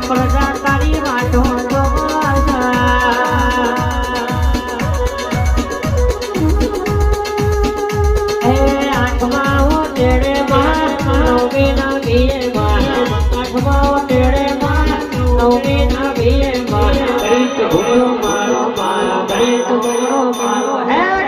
પ્રજા તારી વાતો આઠમા તેડે માં નવમી ના બીએ માં આઠમા તેડે માં નવમી ના બીએ માં ગણિત ઘૂમરો મારો મારો ગણિત ઘૂમરો મારો હે